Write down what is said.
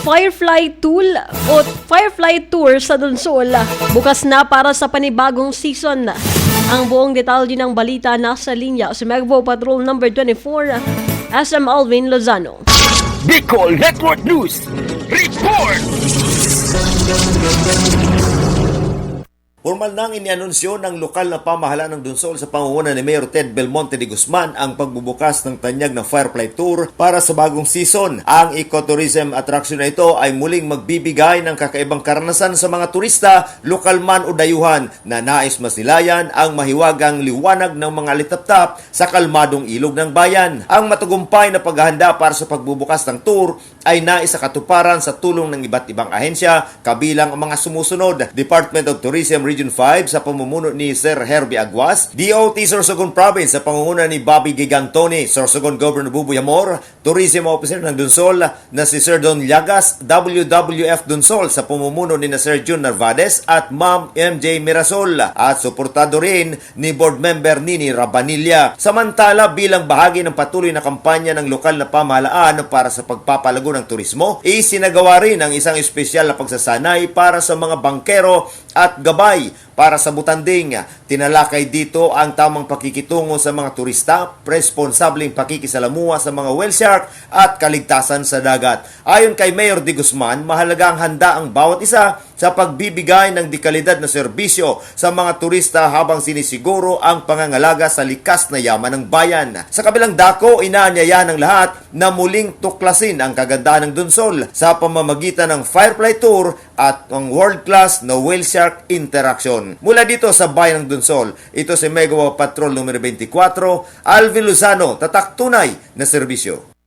Firefly Tool o Firefly Tour sa Donsol bukas na para sa panibagong season. Ang buong detalye ng balita nasa linya si Megvo Patrol number 24, SM Alvin Lozano. Bicol Network News Report! Formal nang inianunsyo ng lokal na pamahalaan ng Donsol sa pangunguna ni Mayor Ted Belmonte de Guzman ang pagbubukas ng tanyag ng Firefly Tour para sa bagong season. Ang ecotourism attraction na ito ay muling magbibigay ng kakaibang karanasan sa mga turista, lokal man o dayuhan na nais masilayan ang mahiwagang liwanag ng mga litaptap sa kalmadong ilog ng bayan. Ang matagumpay na paghahanda para sa pagbubukas ng tour ay naisakatuparan sa tulong ng iba't ibang ahensya kabilang ang mga sumusunod: Department of Tourism Region 5 sa pamumuno ni Sir Herbie Aguas, DOT Sorsogon Province sa pangunguna ni Bobby Gigantoni, Sorsogon Governor Buboy Amor, Tourism Officer ng Donsol na si Sir Don Llagas, WWF Donsol sa pamumuno ni na Sir Jun Narvades at Ma'am MJ Mirasol, at suportado rin ni Board Member Nini Rabanilla. Samantala, bilang bahagi ng patuloy na kampanya ng lokal na pamahalaan para sa pagpapalago ng turismo, isinagawa rin ang isang espesyal na pagsasanay para sa mga bangkero at gabay para sa butanding. Tinalakay dito ang tamang pakikitungo sa mga turista, responsableng pakikisalamuha sa mga whale shark at kaligtasan sa dagat. Ayon kay Mayor de Guzman, mahalaga ang handa ang bawat isa sa pagbibigay ng dekalidad na serbisyo sa mga turista habang sinisiguro ang pangangalaga sa likas na yaman ng bayan. Sa kabilang dako, inaanyayahan ng lahat na muling tuklasin ang kagandahan ng Donsol sa pamamagitan ng Firefly Tour at ang world-class na whale shark interaction. Mula dito sa bayan ng Donsol, ito si Megwa Patrol numero 24, Alvin Lozano, tatak tunay na serbisyo.